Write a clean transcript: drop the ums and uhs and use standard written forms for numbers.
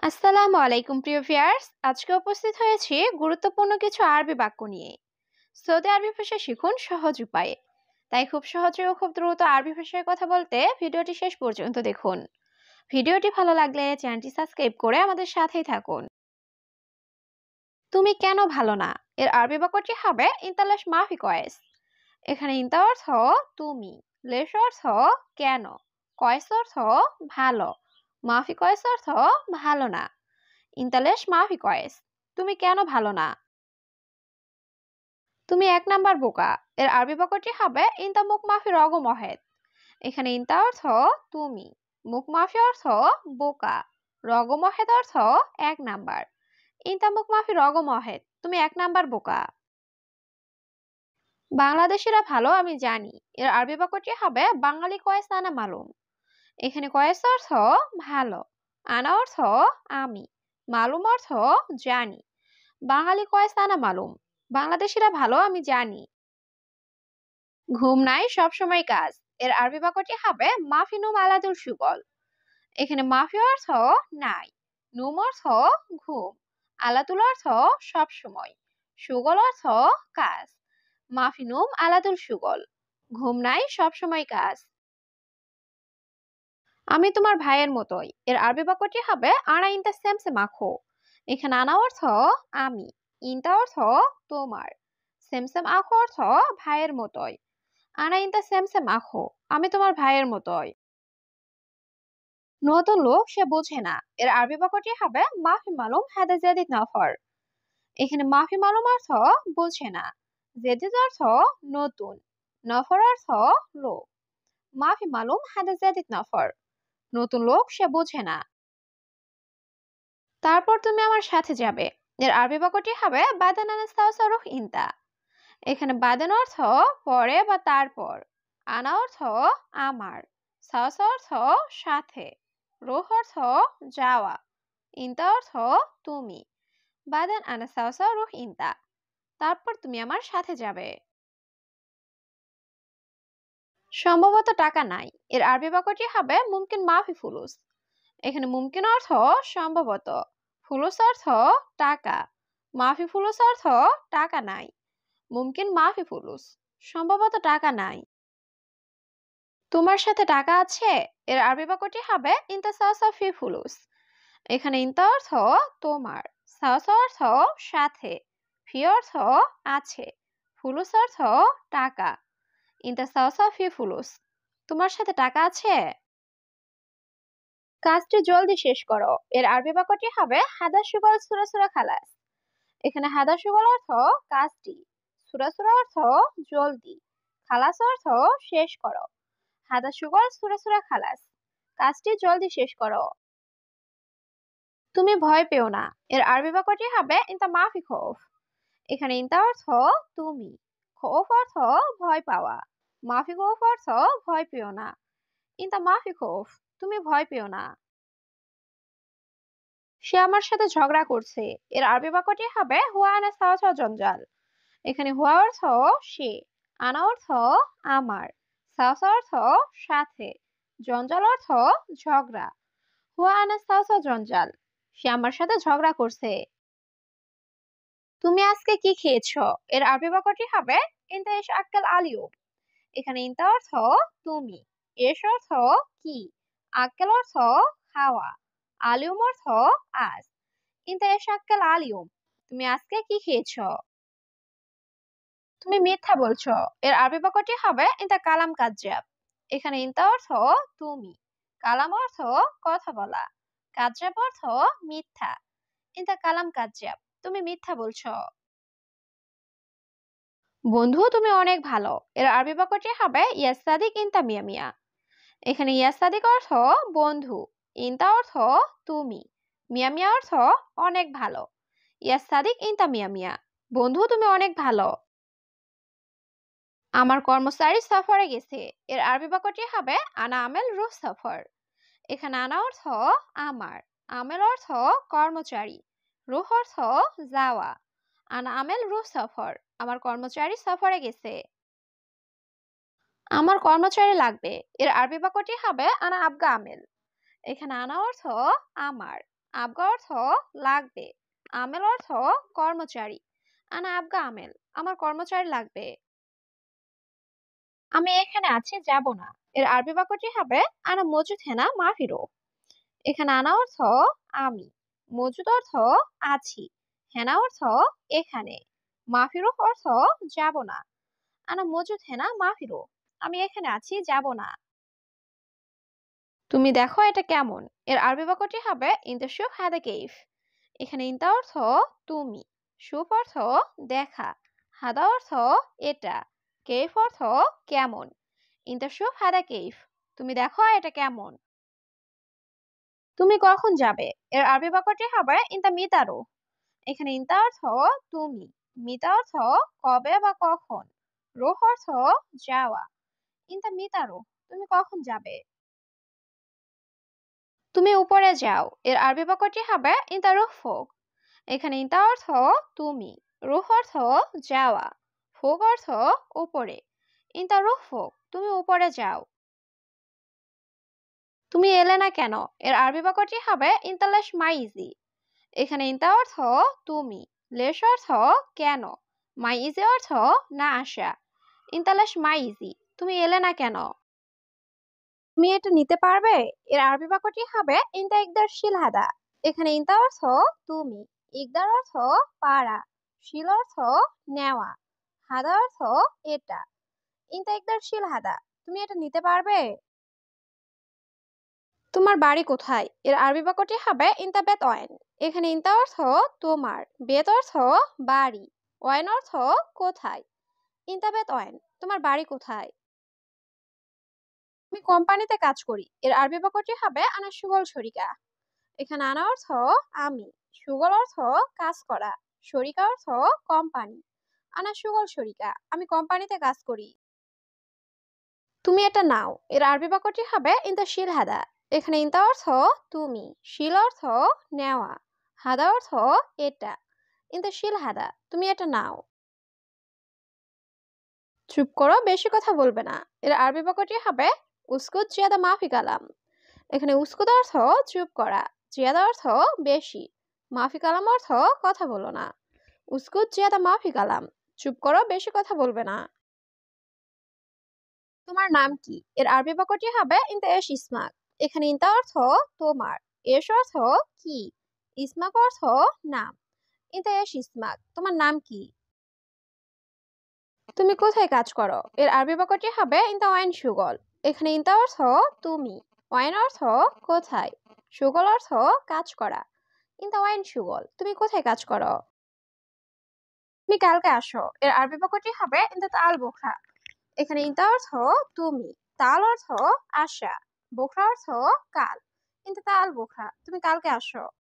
আসসালামু আলাইকুম প্রিয় ভিউয়ার্স, আজকে উপস্থিত হয়েছি গুরুত্বপূর্ণ কিছু আরবি বাক্য নিয়ে। সৌদি আরবি ভাষা শিখুন সহজ উপায়ে। তাই খুব সহজে ও খুব দ্রুত আরবি ভাষায় কথা বলতে ভিডিওটি শেষ পর্যন্ত দেখুন। ভিডিওটি ভালো লাগলে চ্যানেলটি সাবস্ক্রাইব করে আমাদের সাথেই থাকুন। তুমি কেন ভালো না এর আরবি বাক্যটি হবে ইনতালাশ মাফি কয়েস। এখানে ইনতা অর্থ তুমি, লেশ অর্থ কেন, কয়েস অর্থ ভালো, মাফি কয়েস অর্থ ভালো না। ইন্তালেশ মাফি কয়েস, তুমি কেন ভালো না? তুমি এক নাম্বার বোকা এর আরবি বাক্যটি হবে ইনতা মুখ মাফি রগ মহেদ। এখানে ইনতা অর্থ তুমি, মুখ মাফি অর্থ বোকা, রগ মহেদ অর্থ এক নাম্বার। ইনতা মুখ মাফি রগ মহেদ, তুমি এক নাম্বার বোকা। বাংলাদেশিরা ভালো আমি জানি এর আরবি বাক্যটি হবে বাঙালি কয়েস আনা মালুম। এখানে কয়েস অর্থ ভালো, আনা অর্থ আমি, মালুম অর্থ জানি। বাঙালি কয়েস আনা মালুম, বাংলাদেশিরা ভালো আমি জানি। ঘুম নাই সবসময় কাজ এর আরবি বাক্যটি হবে মাফি নুম আলাদুল সুগল। এখানে মাফি অর্থ নাই, নুম অর্থ ঘুম, আলাতুল অর্থ সব সময়, সুগল অর্থ কাজ। মাফি নুম আলাদুল সুগল, ঘুম নাই সবসময় কাজ। আমি তোমার ভাইয়ের মতোই এর আরবি বাক্যটি হবে আনা ইনতা সেমসে মাখো। এখানে আনা অর্থ আমি, ইনতা অর্থ তোমার, সেমসেম আখো অর্থ ভাইয়ের মতোই। আনা ইনতা সেমসেম আখো, আমি তোমার ভাইয়ের মতোই। নতুন লোক সে বোঝে না এর আরবি বাক্যটি হবে মাফি মালুম হাদা জাদিদ নফর। এখানে মাফি মালুম অর্থ বোঝে না, জেদিদ অর্থ নতুন, নফর অর্থ লোক। মাফি মালুম হাদা জাদিদ নফর, নতুন লোক সে বোঝে না। তারপর তুমি আমার সাথে যাবে এর আরবি বাক্যটি হবে বাদান আনাস্তাউসারুহ ইনতা। এখানে বাদান অর্থ পরে বা তারপর, আনা অর্থ আমার, সাউস অর্থ সাথে, রুহ অর্থ যাওয়া, ইনতা অর্থ তুমি। বাদান আনাস্তাউসারুহ ইনতা, তারপর তুমি আমার সাথে যাবে। সম্ভবত টাকা নাই এর আরবি বাক্যটি হবে মুমকিন মাফি ফুলুস। এখানে মুমকিন অর্থ সম্ভবত, ফুলুস অর্থ টাকা, মাফি ফুলুস অর্থ টাকা নাই। মুমকিন মাফি ফুলুস, সম্ভবত টাকা নাই। তোমার সাথে টাকা আছে এর আরবি বাক্যটি হবে ইনতা সাওসা ফি ফুলুস। এখানে ইনতা অর্থ তোমার, সাওসা অর্থ সাথে, ফি অর্থ আছে, ফুলুস অর্থ টাকা। ইনতা সাওসা ফি ফুলুস, তোমার সাথে টাকা আছে। কাজটি জলদি শেষ করো এর আরবি বাক্যটি হবে হাদা সুগল সুরা সুরা খালাস। এখানে হাদা সুগল অর্থ কাজটি, সুরা সুরা অর্থ জলদি, খালাস অর্থ শেষ করো। হাদা সুগল সুরা সুরা খালাস, কাজটি জলদি শেষ করো। তুমি ভয় পেও না এর আরবি বাক্যটি হবে ইনতা মাফি খৌফ। এখানে ইনতা অর্থ তুমি, খৌফ অর্থ ভয় পাওয়া, মাফি খৌফ অর্থ ভয় পেও না। ইনতা মাফি খৌফ, তুমি ভয় পেও না। সে আমার সাথে ঝগড়া করছে এর আরবি বাক্যটি হবে হুয়া আনা সাওয়া জঞ্জাল। এখানে হুয়া অর্থ সে, আনা অর্থ আমার, সাওসা অর্থ সাথে, জঞ্জাল অর্থ ঝগড়া। হুয়া আনা সাওসা জঞ্জাল, সে আমার সাথে ঝগড়া করছে। তুমি আজকে কি খেয়েছো এর আরবি বাক্যটি হবে ইনতা ইশ আক্কাল আলিউ। এখানে ইনতা অর্থ তুমি, এশ অর্থ কি, আক্কেল অর্থ খাওয়া, আলিউম অর্থ আজ। ইনতা ইশ আক্কাল আলিউম, তুমি আজকে কি খেয়েছো? তুমি মিথ্যা বলছো এর আরবি বাক্যটি হবে ইনতা কালাম কাজ্জাব। এখানে ইনতা অর্থ তুমি, কালাম অর্থ কথা বলা, কাজ্জাব অর্থ মিথ্যা। ইনতা কালাম কাজ্জাব, তুমি মিথ্যা বলছো। বন্ধু তুমি অনেক ভালো এর আরবি বাক্যটি হবে ইয়াস সাদিক ইনতা মিয়া মিয়া। এখানে ইয়াস সাদিক অর্থ বন্ধু, ইনতা অর্থ তুমি, মিয়া মিয়া অর্থ অনেক ভালো। ইয়াস সাদিক ইনতা মিয়া মিয়া, বন্ধু তুমি অনেক ভালো। আমার কর্মচারী সফরে গেছে এর আরবি বাক্যটি হবে আনা আমেল রুহ সফর। এখানে আনা অর্থ আমার, আমেল অর্থ কর্মচারী, রুহ অর্থ যাওয়া। আনা আমেল রুহ সফর, আমার কর্মচারী সফরে গেছে। আমার কর্মচারী লাগবে এর আরবি বাক্যটি হবে আনা আবগা আমেল। এখানে আনা অর্থ আমার, আবগা অর্থ লাগবে। আমেল অর্থ কর্মচারী। আনা আবগা আমেল, আমার কর্মচারী লাগবে। আমি এখানে আছি যাব না, এর আরবি বাক্যটি হবে আনা মজুদ হেনা মাফিরো। এখানে আনা অর্থ আমি, মজুদ অর্থ আছি, হেনা অর্থ এখানে, মাফিরো অর্থ যাব না। আনা মজুদ হেনা মাফিরো, আমি এখানে আছি যাব না। তুমি দেখো এটা কেমন, এর আরবি বাক্যটি হবে ইনতা শুফ হাদা কেইফ। এখানে ইনতা অর্থ তুমি, শুফ অর্থ দেখা, হাদা অর্থ এটা, কেইফ অর্থ কেমন। ইনতা শুফ হাদা কেইফ, তুমি দেখো এটা কেমন। তুমি কখন যাবে, এর আরবি বাক্যটি হবে ইনতা মিতারো। এখানে ইনতা অর্থ তুমি, মিতা অর্থ কবে বা কখন, রোহ অর্থ যাওয়া। ইনতা মিতারো, তুমি কখন যাবে। তুমি উপরে যাও, এর আরবি বাক্যটি হবে ইনতা রুহ ফোক। এখানে ইনতা অর্থ তুমি, রুহ অর্থ যাওয়া, ফোক অর্থ উপরে। ইনতা রুহ ফোক, তুমি উপরে যাও। তুমি এলে না কেন, এর আরবি বাক্যটি হবে ইনতা লেশ মাইজি। এখানে ইনতা অর্থ তুমি, লেশ অর্থ কেন, মাইজি অর্থ না আসা। ইনতা লেশ মাইজি, তুমি এলে না কেন। তুমি এটা নিতে পারবে, এর আরবি বাক্যটি হবে ইনতা ইকদার শিল হাদা। এখানে ইনতা অর্থ তুমি, ইকদার অর্থ পারা, শিল অর্থ নেওয়া, হাদা অর্থ এটা। ইনতা ইকদার শিল হাদা, তুমি এটা নিতে পারবে। তোমার বাড়ি কোথায়, এর আরবি বাক্যটি হবে ইনতা বেত ওয়েন। এখানে ইনতা অর্থ তোমার, বেত অর্থ বাড়ি, ওয়েন অর্থ কোথায়। ইনতা বেত ওয়েন, তোমার বাড়ি কোথায়। আমি কোম্পানিতে কাজ করি, এর আরবি বাক্যটি হবে আনা সুগল শরিকা। এখানে আনা অর্থ আমি, সুগল অর্থ কাজ করা, শরিকা অর্থ কোম্পানি। আনা সুগল শরিকা, আমি কোম্পানিতে কাজ করি। তুমি এটা নাও, এর আরবি বাক্যটি হবে ইনতা শিল হাদা। এখানে ইনতা অর্থ তুমি, শিল অর্থ নেওয়া, হাদা অর্থ এটা। ইনতা শিল হাদা, তুমি এটা নাও। চুপ করো, বেশি কথা বলবে না, এর আরবি বাক্যটি হবে উস্কুত জিয়াদা মাফি কালাম। এখানে উস্কুত অর্থ চুপ করা, জিয়াদা অর্থ বেশি, মাফি কালাম অর্থ কথা বলো না। উস্কুত জিয়াদা মাফি কালাম, চুপ করো, বেশি কথা বলবে না। তোমার নাম কি, এর আরবি বাক্যটি হবে ইনতা এশ ইসমাক। এখানে ইনতা অর্থ তোমার, এশ অর্থ কি, ইসমাক অর্থ নাম। ইনতা এশ ইসমাক, তোমার নাম কি। তুমি কোথায় কাজ করো, এর আরবি বাক্যটি হবে ইনতা ওয়াইন সুগল। এখানে ইনতা অর্থ তুমি, ওয়াইন অর্থ কোথায়, সুগল অর্থ কাজ করা। ইনতা ওয়াইন সুগল, তুমি কোথায় কাজ করো। তুমি কালকে আসো, এর আরবি বাক্যটি হবে ইনতা তাল বোখরা। এখানে ইনতা অর্থ তুমি, তাল অর্থ আশা, বোখরা অর্থ কাল। ইনতা তাল বোখরা, তুমি কালকে আসো।